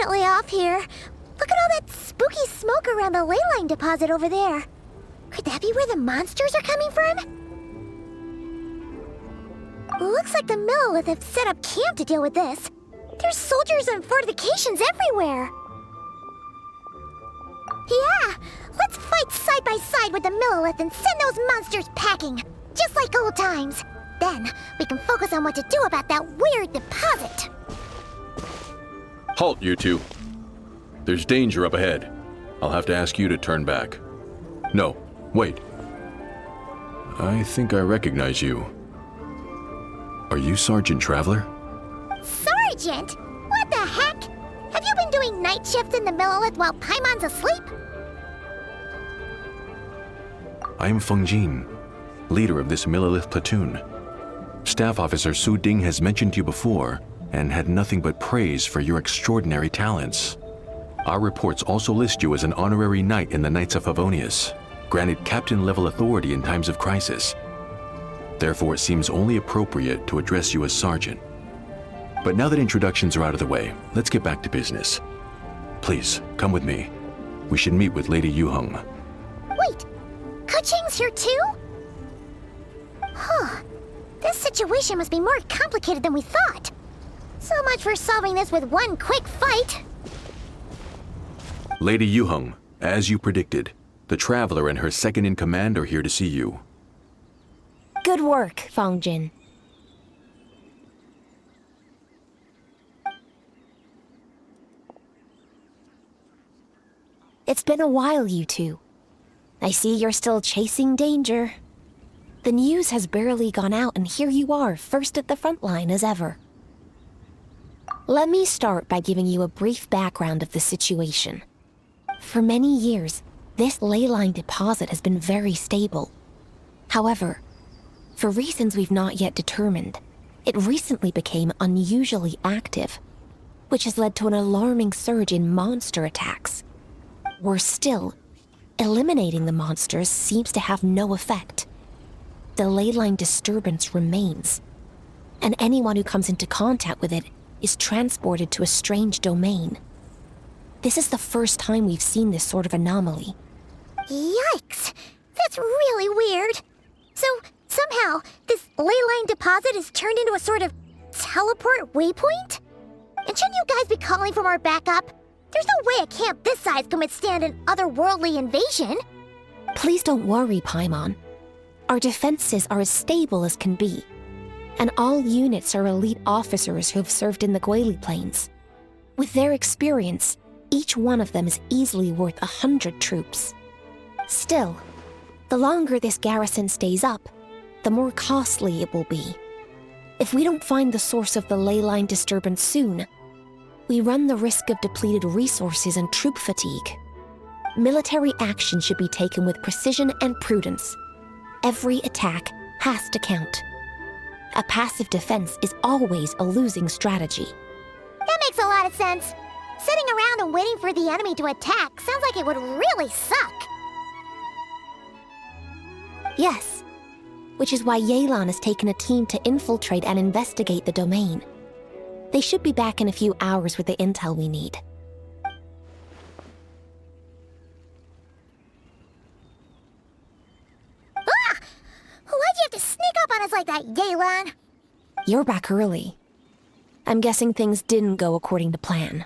definitely off here. Look at all that spooky smoke around the ley line deposit over there. Could that be where the monsters are coming from? Looks like the Millelith have set up camp to deal with this. There's soldiers and fortifications everywhere. Yeah, let's fight side by side with the Millelith and send those monsters packing, just like old times. Then, we can focus on what to do about that weird deposit. Halt, you two. There's danger up ahead. I'll have to ask you to turn back. No, wait. I think I recognize you. Are you Sergeant Traveler? Sergeant? What the heck? Have you been doing night shifts in the Millelith while Paimon's asleep? I am Feng Jin, leader of this Millelith platoon. Staff Officer Su Ding has mentioned you before and had nothing but praise for your extraordinary talents. Our reports also list you as an honorary knight in the Knights of Favonius, granted captain-level authority in times of crisis. Therefore, it seems only appropriate to address you as Sergeant. But now that introductions are out of the way, let's get back to business. Please, come with me. We should meet with Lady Yuheng. Wait, KEQING's here too? Huh. This situation must be more complicated than we thought. So much for solving this with one quick fight. Lady Yuheng, as you predicted, the Traveler and her second-in-command are here to see you. Good work, Feng Jin. It's been a while, you two. I see you're still chasing danger. The news has barely gone out, and here you are, first at the front line as ever. Let me start by giving you a brief background of the situation. For many years, this ley line deposit has been very stable. However, for reasons we've not yet determined, it recently became unusually active, which has led to an alarming surge in monster attacks. Worse still, eliminating the monsters seems to have no effect. The ley line disturbance remains, and anyone who comes into contact with it is transported to a strange domain. This is the first time we've seen this sort of anomaly. Yikes! That's really weird. So, somehow, this ley line deposit is turned into a sort of teleport waypoint? And shouldn't you guys be calling for more backup? There's no way a camp this size can withstand an otherworldly invasion. Please don't worry, Paimon. Our defenses are as stable as can be, and all units are elite officers who have served in the Guili Plains. With their experience, each one of them is easily worth 100 troops. Still, the longer this garrison stays up, the more costly it will be. If we don't find the source of the ley line disturbance soon, we run the risk of depleted resources and troop fatigue. Military action should be taken with precision and prudence. Every attack has to count. A passive defense is always a losing strategy. That makes a lot of sense. Sitting around and waiting for the enemy to attack sounds like it would really suck. Yes, which is why Yelan has taken a team to infiltrate and investigate the domain. They should be back in a few hours with the intel we need. Ah! Why'd you have to sneak up on us like that, Yelan? You're back early. I'm guessing things didn't go according to plan.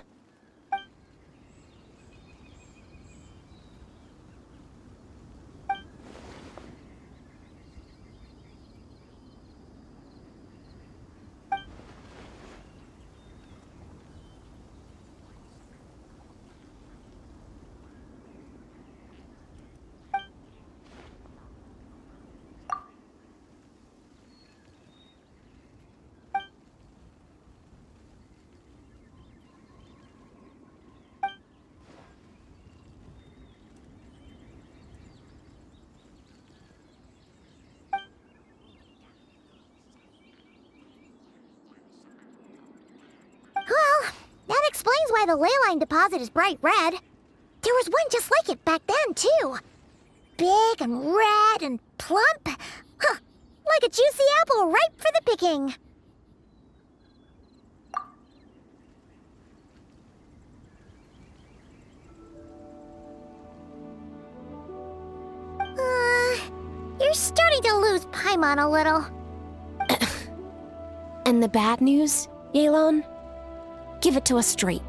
Well, that explains why the ley line deposit is bright red. There was one just like it back then, too. Big and red and plump. Huh, like a juicy apple ripe for the picking. You're starting to lose Paimon a little. And the bad news, Yelan? Give it to us straight.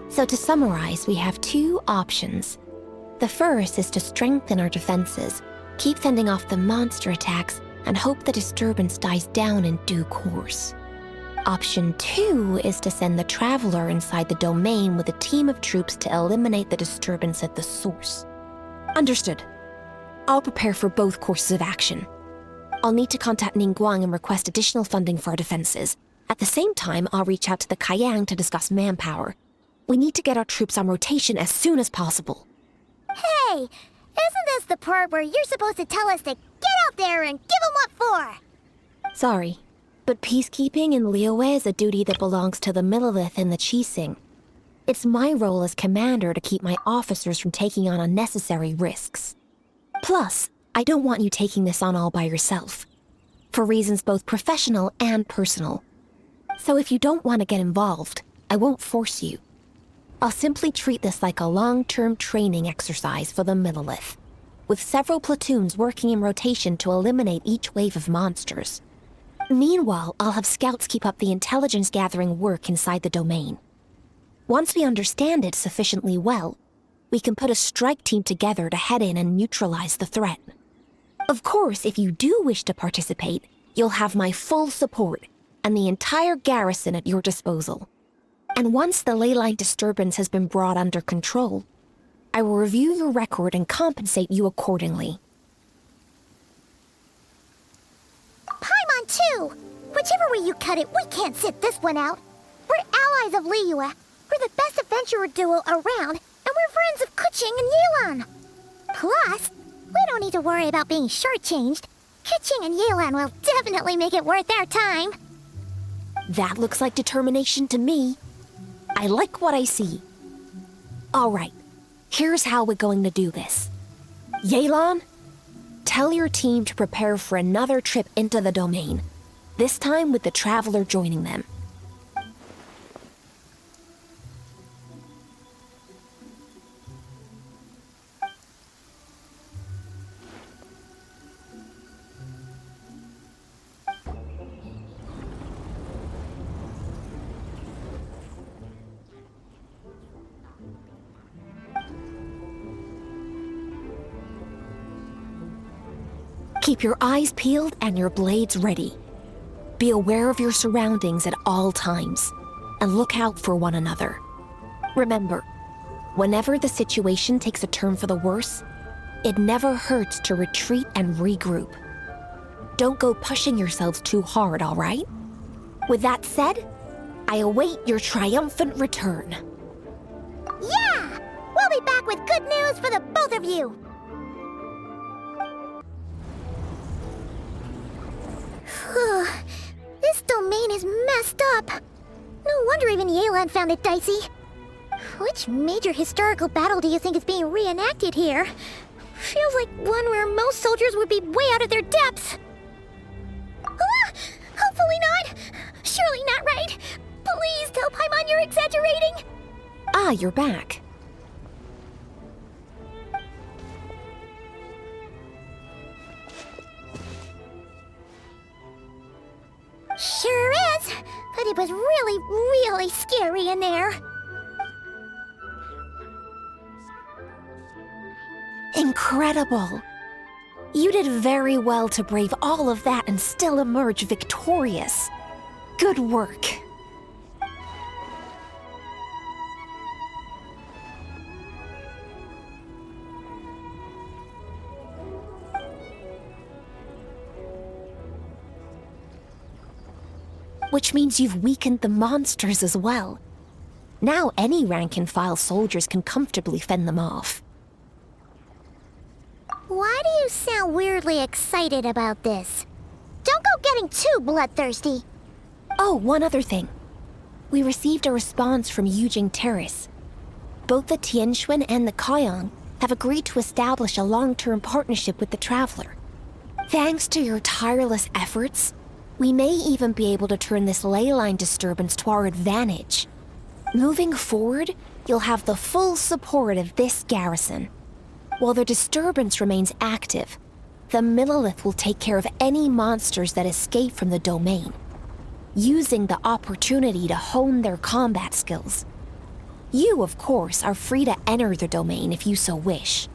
So to summarize, we have two options. The first is to strengthen our defenses, keep fending off the monster attacks, and hope the disturbance dies down in due course. Option 2 is to send the Traveler inside the domain with a team of troops to eliminate the disturbance at the source. Understood. I'll prepare for both courses of action. I'll need to contact Ningguang and request additional funding for our defenses. At the same time, I'll reach out to the Kayang to discuss manpower. We need to get our troops on rotation as soon as possible. Hey, isn't this the part where you're supposed to tell us to get out there and give them what for? Sorry, but peacekeeping in Liyue is a duty that belongs to the Millelith and the Qixing. It's my role as commander to keep my officers from taking on unnecessary risks. Plus, I don't want you taking this on all by yourself, for reasons both professional and personal. So if you don't want to get involved, I won't force you. I'll simply treat this like a long-term training exercise for the Millelith, with several platoons working in rotation to eliminate each wave of monsters. Meanwhile, I'll have scouts keep up the intelligence-gathering work inside the domain. Once we understand it sufficiently well, we can put a strike team together to head in and neutralize the threat. Of course, if you do wish to participate, you'll have my full support and the entire garrison at your disposal. And once the leyline disturbance has been brought under control, I will review your record and compensate you accordingly. Paimon too! Whichever way you cut it, we can't sit this one out. We're allies of Liyue. We're the best adventurer duo around, and we're friends of KEQING and yelan. Plus, we don't need to worry about being shortchanged. KEQING and yelan will definitely make it worth our time. That looks like determination to me. I like what I see. All right, here's how we're going to do this. Yelan, tell your team to prepare for another trip into the domain, this time with the Traveler joining them. Keep your eyes peeled and your blades ready. Be aware of your surroundings at all times, and look out for one another. Remember, whenever the situation takes a turn for the worse, it never hurts to retreat and regroup. Don't go pushing yourselves too hard, all right? With that said, I await your triumphant return. Yeah! We'll be back with good news for the both of you! This domain is messed up. No wonder even yelan found it dicey. Which major historical battle do you think is being reenacted here? Feels like one where most soldiers would be way out of their depths. Hopefully not. Surely not right. Please tell Paimon you're exaggerating. Ah, you're back. Sure is, but it was really scary in there. Incredible. You did very well to brave all of that and still emerge victorious. Good work. which means you've weakened the monsters as well. Now any rank-and-file soldiers can comfortably fend them off. Why do you sound weirdly excited about this? Don't go getting too bloodthirsty. Oh, one other thing. We received a response from Yujing Terrace. Both the Tianxuan and the KEQING have agreed to establish a long-term partnership with the Traveler. Thanks to your tireless efforts, we may even be able to turn this ley line disturbance to our advantage. Moving forward, you'll have the full support of this garrison. While the disturbance remains active, the Millelith will take care of any monsters that escape from the domain, using the opportunity to hone their combat skills. You, of course, are free to enter the domain if you so wish.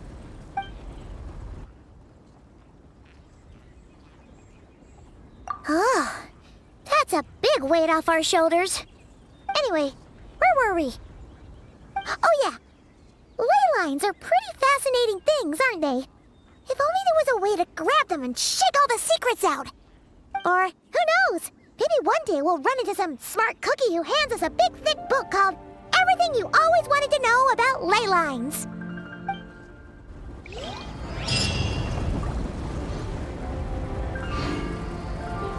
Oh, that's a big weight off our shoulders. Anyway, where were we? Oh yeah, ley lines are pretty fascinating things, aren't they? If only there was a way to grab them and shake all the secrets out. Or, who knows, maybe one day we'll run into some smart cookie who hands us a big thick book called Everything You Always Wanted to Know About Ley Lines.